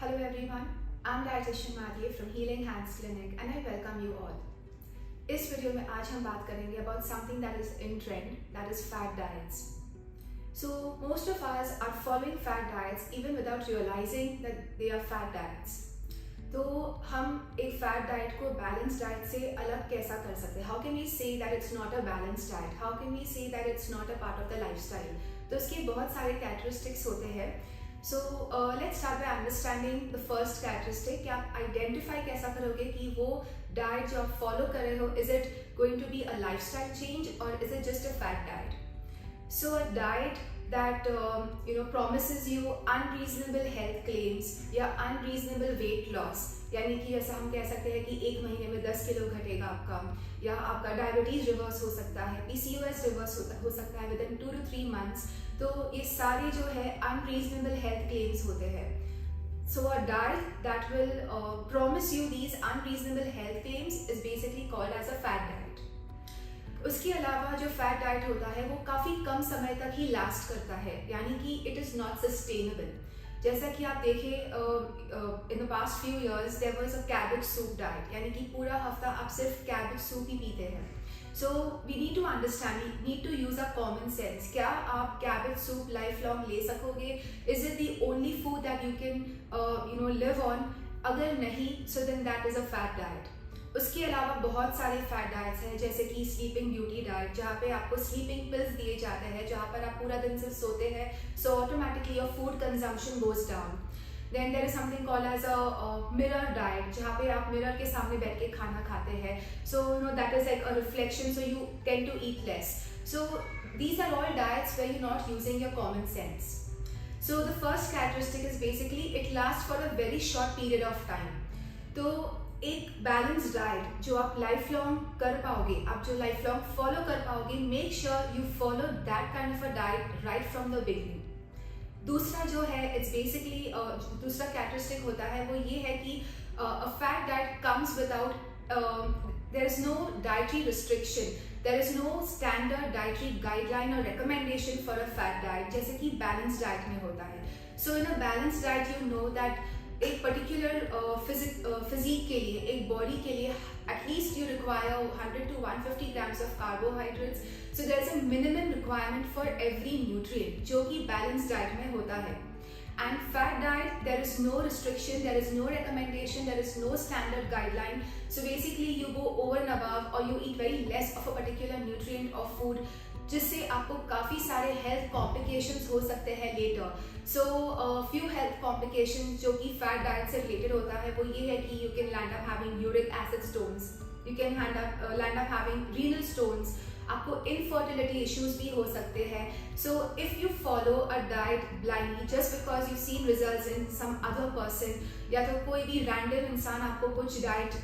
Hello everyone, I'm Dietitian Madhya from Healing Hands Clinic and I welcome you all. इस video में आज हम बात करेंगे about something that is in trend, that is fad diets. So most of us are following fad diets even without realizing that they are fad diets. तो हम एक fad diet को बैलेंस डाइट से अलग कैसा कर सकते हैं? How can we say that it's not a balance diet? How can we say that it's not a part of the lifestyle? तो इसके बहुत सारे कैरेक्टरिस्टिक्स होते हैं. So let's start by understanding the first characteristic कि आप identify कैसा करोगे कि वो डाइट जो आप फॉलो कर रहे हो, is it going to be a lifestyle change और is it just a fad diet? So a diet that promises you unreasonable health claims या unreasonable weight loss, यानी कि जैसा हम कह सकते हैं कि एक महीने में 10 किलो घटेगा आपका, या आपका डायबिटीज रिवर्स हो सकता है, PCOS रिवर्स हो सकता है within 2 to 3 months. तो ये सारे जो है unreasonable health claims होते हैं. So a diet that will promise you these unreasonable health claims is basically called as a fat diet. उसके अलावा जो फैट डाइट होता है वो काफ़ी कम समय तक ही लास्ट करता है, यानी कि इट इज़ नॉट सस्टेनेबल. जैसा कि आप देखें in the past few years there was a cabbage soup diet, यानी कि पूरा हफ्ता आप सिर्फ कैबेज सूप ही पीते हैं. So we need to understand, we need to use a common sense. क्या आप कैबेज सूप लाइफ लॉन्ग ले सकोगे? Is it the only food that you can live on? अगर नहीं, so then that is a fad diet. उसके अलावा बहुत सारे फैट डाइट्स हैं, जैसे कि स्लीपिंग ब्यूटी डाइट, जहाँ पे आपको स्लीपिंग पिल्स दिए जाते हैं, जहाँ पर आप पूरा दिन सिर्फ सोते हैं, so automatically your food consumption goes down. Then there is something called as a mirror diet, जहाँ पे आप मिरर के सामने बैठ के खाना खाते हैं. So that is like a reflection, so you tend to eat less. So these are all diets where you not using your common sense. So the first characteristic is basically it last for a very short period of time. तो एक balance diet जो आप life long कर पाओगे, आप जो life long follow कर पाओगे, make sure you follow that kind of a diet right from the beginning. दूसरा जो है इट्स बेसिकली दूसरा कैरेक्टरिस्टिक होता है वो ये है कि a fad diet comes without there is no dietary restriction, there is no standard dietary guideline और recommendation for a fad diet, जैसे कि बैलेंस डाइट में होता है. So in a balance diet you know that एक particular physique के लिए, एक बॉडी के लिए at least you require 100 to 150 grams of carbohydrates. So there is a minimum requirement for every nutrient जो कि बैलेंस डाइट में होता है. And fat diet, there is no restriction, there is no recommendation, there is no standard guideline. So basically you go over and above or you eat very less of a particular nutrient or food, जिससे आपको काफ़ी सारे health complications हो सकते हैं later. So few health complications जो कि fat diet से रिलेटेड होता है वो ये है कि you can land up having uric acid stones, you can land up having renal stones, आपको इनफर्टिलिटी इश्यूज भी हो सकते हैं. So if you follow a diet blindly just because you seen results in some other person, या तो कोई भी random इंसान आपको कुछ डाइट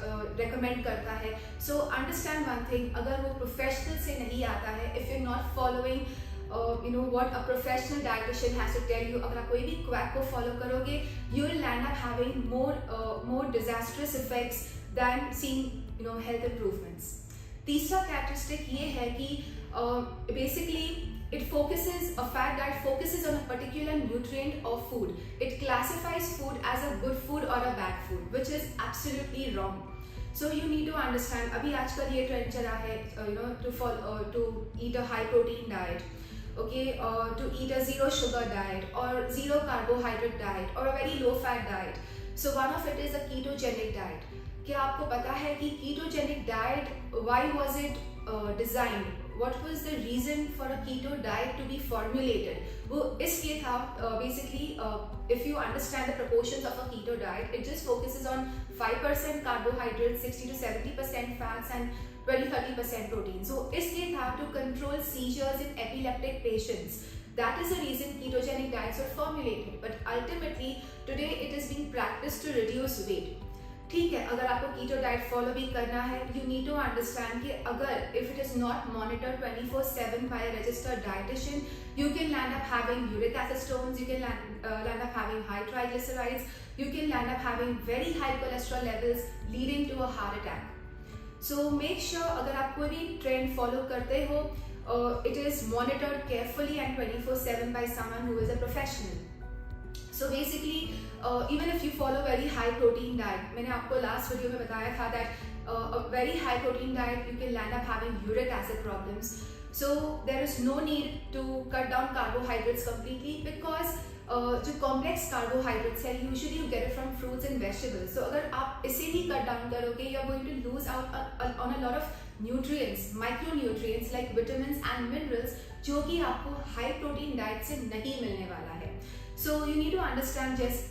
रेकमेंड करता है, सो अंडरस्टैंड वन थिंग, अगर वो प्रोफेशनल से नहीं आता है, if you not following what a professional dietitian has to tell you, अगर आप कोई भी क्वैक को फॉलो करोगे, you will land up having more disastrous effects than seeing health improvements. तीसरा कैरेक्टरिस्टिक ये है कि basically a fat diet focuses on a particular nutrient or food. It classifies food as a good food or a bad food, which is absolutely wrong. So you need to understand, अभी आजकल ये trend चला है to eat a high protein diet, okay, to eat a zero sugar diet or zero carbohydrate diet or a very low fat diet. So one of it is a ketogenic diet. क्या आपको पता है कि ketogenic diet, why was it designed? What was the reason for a keto diet to be formulated? वो इसलिए था basically if you understand the proportions of a keto diet, it just focuses on 5% carbohydrates, 60 to 70% fats and 20-30% protein. So इसलिए था to control seizures in epileptic patients. That is the reason ketogenic diets were formulated. But ultimately today it is being practiced to reduce weight. ठीक है, अगर आपको keto diet follow भी करना है, you need to understand कि अगर if it is not monitored 24/7 by a registered dietitian, you can land up having uric acid stones, you can land up having high triglycerides, you can land up having very high cholesterol levels leading to a heart attack. So make sure अगर आप कोई भी trend follow करते हो, it is monitored carefully and 24/7 by someone who is a professional. So basically even if you follow very high protein diet, मैंने आपको last video में बताया था that a very high protein diet you can land up having uric acid problems. So there is no need to cut down carbohydrates completely because जो complex carbohydrates है usually you get it from fruits and vegetables. So अगर आप इसे ही cut down करोगे you are going to lose out on a lot of nutrients, micro nutrients like vitamins and minerals, जो कि आपको हाई प्रोटीन डाइट से नहीं मिलने वाला है. So you need to understand just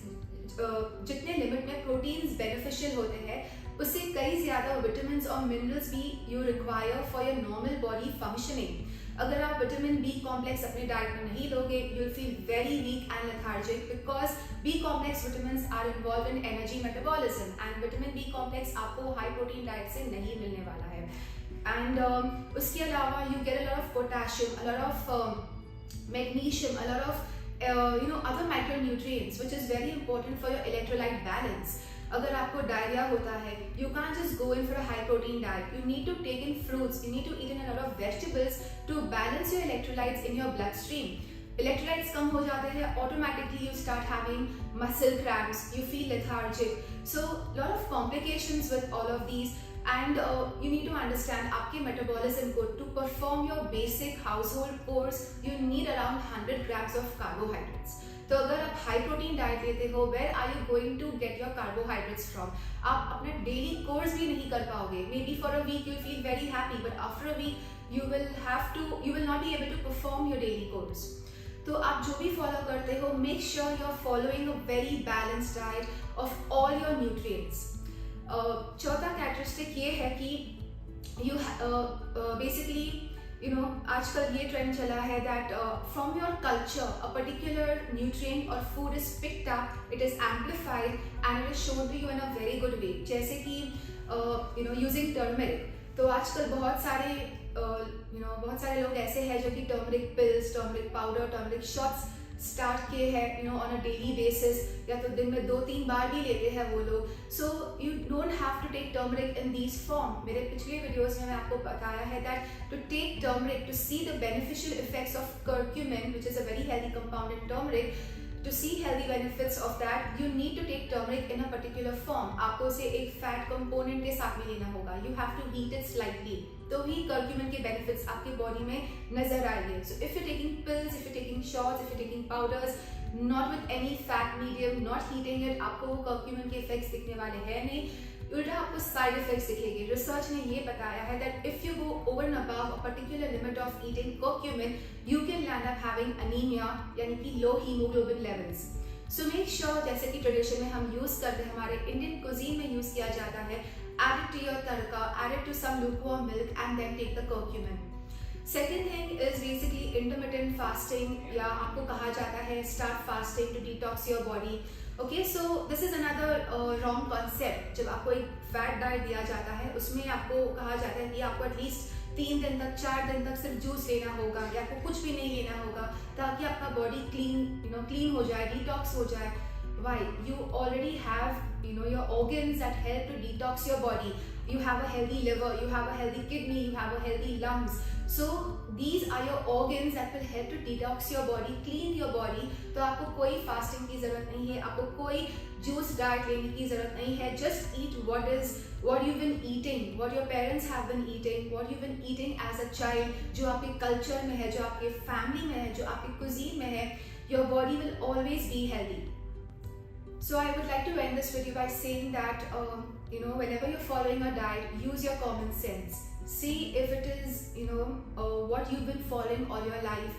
जितने लिमिट में प्रोटीन्स बेनिफिशियल होते हैं उससे कई ज़्यादा विटामिन्स और मिनरल्स भी you require for your normal body functioning. अगर आप विटामिन बी कॉम्प्लेक्स अपने डाइट में नहीं लोगे you will feel very weak and lethargic because B complex vitamins are involve in energy metabolism and vitamin B complex आपको high protein diet से नहीं मिलने वाला है. एंड उसके अलावा you get a lot of potassium, a lot of magnesium, a lot of other micronutrients which is very important for your electrolyte balance. अगर आपको डायरिया होता है you can't just go in for a high protein diet. You need to take in fruits, you need to eat in a lot of vegetables to balance your electrolytes in your bloodstream. Electrolytes कम हो जाते हैं, automatically you start having muscle cramps, you feel lethargic. So lot of complications with all of these. And you need to understand आपके metabolism को to perform your basic household chores you need around 100 grams of carbohydrates. तो अगर आप high protein diet लेते हो where are you going to get your carbohydrates from? आप अपने daily course भी नहीं कर पाओगे. Maybe for a week you feel very happy but after a week you will not be able to perform your daily course. तो आप जो भी फॉलो करते हो make sure you are following a very balanced diet of all your nutrients. चौथा characteristic ये है कि यू बेसिकली आजकल ये ट्रेंड चला है that from your culture a particular nutrient और food is picked up, it is amplified and it is shown to you in a very good way. जैसे कि यूजिंग टर्मरिक. तो आजकल बहुत सारे लोग ऐसे हैं जो कि turmeric pills, turmeric powder, turmeric shots start किए हैं ऑन अ डेली बेसिस, या तो दिन में 2-3 बार भी लेते हैं वो लोग. So you don't have to take turmeric in these form. मेरे पिछले वीडियोस में मैं आपको बताया है that to take turmeric, to see the beneficial effects of curcumin which is a very healthy compound in turmeric, to see healthy benefits of that you need to take turmeric in a particular form. आपको उसे एक fat component के साथ में लेना होगा. you have to heat it slightly, तो ही curcumin के बेनिफिट्स आपकी बॉडी में नजर आएंगे. so if you're taking pills, if you're taking shots, if you're taking powders, not with any fat medium, not heating it, आपको वो कर्क्यूमिन के effects दिखने वाले हैं नहीं, उल्टा आपको साइड इफेक्ट्स दिखेंगे. रिसर्च ने ये बताया है that if you go over and above a particular limit of eating curcumin you can land up having anaemia, यानी कि low haemoglobin levels. So make sure, जैसे कि ट्रेडिशन में हम यूज करते हैं, हमारे इंडियन कुजीन में यूज किया जाता है, add it to your tadka, add it to some lukewarm milk and then take the curcumin. Second thing is basically intermittent fasting, या आपको कहा जाता है start fasting to detox your body. Okay, so this is another wrong concept. जब आपको एक fad diet दिया जाता है उसमें आपको कहा जाता है कि आपको एटलीस्ट 3 दिन तक 4 दिन तक सिर्फ जूस लेना होगा या आपको कुछ भी नहीं लेना होगा ताकि आपका बॉडी क्लीन हो जाए, डिटॉक्स हो जाए. Why? You already have your organs that help to detox your body. You have a healthy liver, you have a healthy kidney, you have a healthy lungs. So these are your organs that will help to detox your body, clean your body. तो आपको कोई fasting की जरूरत नहीं है, आपको कोई juice diet लेने की जरूरत नहीं है. Just eat what you've been eating, what your parents have been eating, what you've been eating as a child, जो आपके कल्चर में है, जो आपके फैमिली में है, जो आपके कुजीन में है. Your body will always be healthy. So I would like to end this video by saying that whenever you're following a diet, use your common sense. See if it is what you've been following all your life.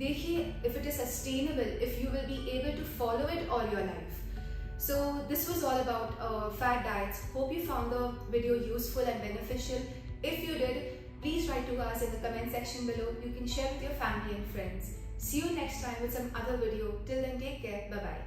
देखिए if it is sustainable, if you will be able to follow it all your life. So this was all about fat diets. Hope you found the video useful and beneficial. If you did, please write to us in the comment section below. You can share with your family and friends. See you next time with some other video. Till then, take care. Bye bye.